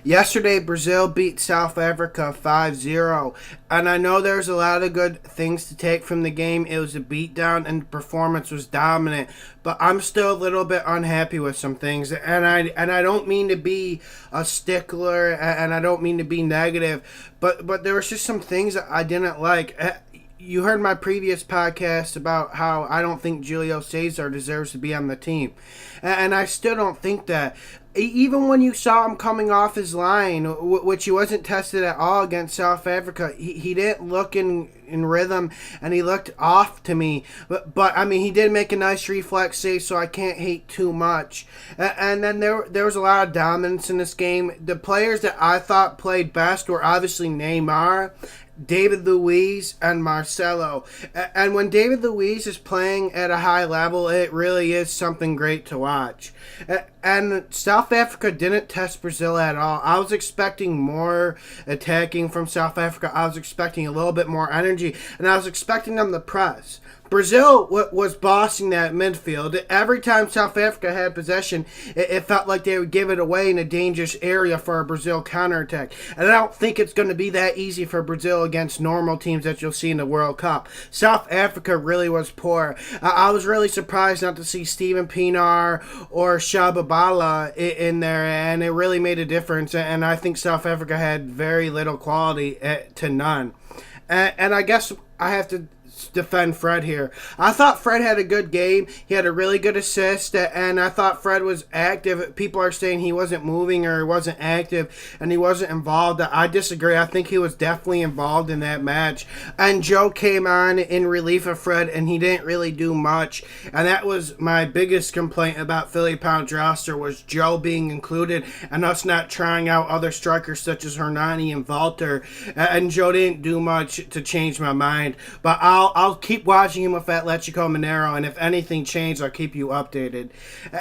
Yesterday, Brazil beat South Africa 5-0, and I know there's a lot of good things to take from the game. It was a beatdown, and the performance was dominant, but I'm still a little bit unhappy with some things, and I don't mean to be a stickler, and I don't mean to be negative, but there was just some things that I didn't like. You heard my previous podcast about how I don't think Julio Cesar deserves to be on the team. And I still don't think that. Even when you saw him coming off his line, which he wasn't tested at all against South Africa, he didn't look in rhythm, and he looked off to me. But I mean, he did make a nice reflex save, so I can't hate too much. And then there was a lot of dominance in this game. The players that I thought played best were obviously Neymar, David Luiz, and Marcelo. And when David Luiz is playing at a high level, it really is something great to watch. And South Africa didn't test Brazil at all. I was expecting more attacking from South Africa. I was expecting a little bit more energy, and I was expecting them to press. Brazil was bossing that midfield. Every time South Africa had possession, it felt like they would give it away in a dangerous area for a Brazil counterattack. And I don't think it's going to be that easy for Brazil against normal teams that you'll see in the World Cup. South Africa really was poor. I was really surprised not to see Steven Pienaar or Shabalala in there, and it really made a difference. And I think South Africa had very little quality to none. And I guess I have to defend Fred here. I thought Fred had a good game. He had a really good assist, and I thought Fred was active. People are saying he wasn't moving or he wasn't active and he wasn't involved. I disagree. I think he was definitely involved in that match. And Joe came on in relief of Fred, and he didn't really do much. And that was my biggest complaint about Philly Pound's roster, was Joe being included and us not trying out other strikers such as Hernani and Walter. And Joe didn't do much to change my mind. But I'll keep watching him with Atletico Mineiro, and if anything changed, I'll keep you updated.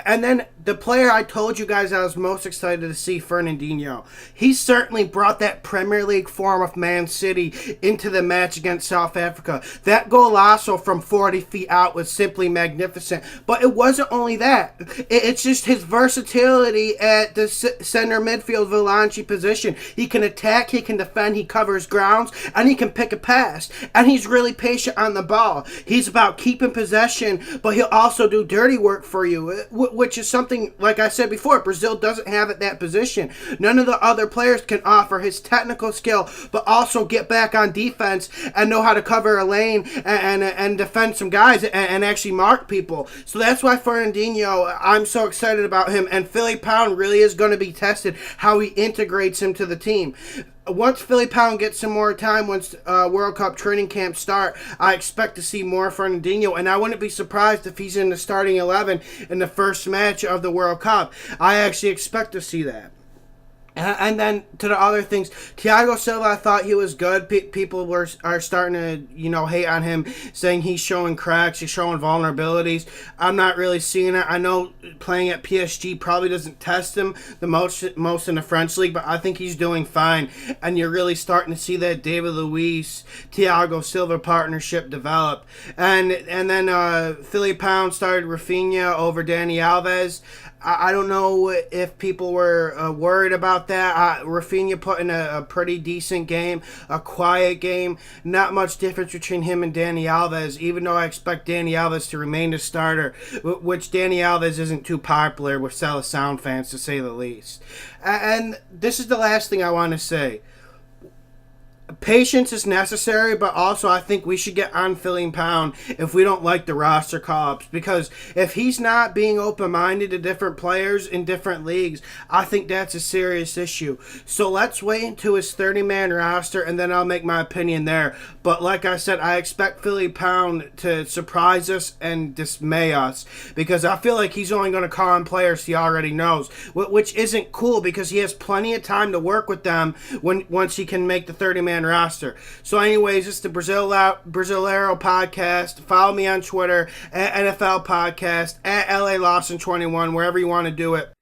And then the player I told you guys I was most excited to see, Fernandinho. He certainly brought that Premier League form of Man City into the match against South Africa. That golazo from 40 feet out was simply magnificent. But it wasn't only that. It's just his versatility at the center midfield Volanchi position. He can attack, he can defend, he covers grounds, and he can pick a pass. And he's really patient on the ball. He's about keeping possession, but he'll also do dirty work for you, which is something, like I said before, Brazil doesn't have at that position. None of the other players can offer his technical skill, but also get back on defense and know how to cover a lane and defend some guys and actually mark people. So that's why Fernandinho, I'm so excited about him, and Philly Pound really is going to be tested how he integrates him to the team. Once Philly Pound gets some more time, once World Cup training camps start, I expect to see more Fernandinho, and I wouldn't be surprised if he's in the starting 11 in the first match of the World Cup. I actually expect to see that. And then to the other things, Thiago Silva, I thought he was good. People are starting to, hate on him, saying he's showing cracks, he's showing vulnerabilities. I'm not really seeing it. I know playing at PSG probably doesn't test him the most in the French league, but I think he's doing fine. And you're really starting to see that David Luiz, Thiago Silva partnership develop. And then Philly Pound started Rafinha over Dani Alves. I don't know if people were worried about that. Rafinha put in a pretty decent game, a quiet game. Not much difference between him and Dani Alves, even though I expect Dani Alves to remain the starter, which Dani Alves isn't too popular with Sound fans, to say the least. And this is the last thing I want to say. Patience is necessary, but also I think we should get on Philly Pound if we don't like the roster call-ups, because if he's not being open-minded to different players in different leagues, I think that's a serious issue. So let's wait until his 30-man roster, and then I'll make my opinion there. But like I said, I expect Philly Pound to surprise us and dismay us, because I feel like he's only going to call on players he already knows, which isn't cool, because he has plenty of time to work with them once he can make the 30-man roster. So anyways, it's the Brasileiro podcast. Follow me on Twitter at NFL Podcast, at LA Lawson 21, wherever you want to do it.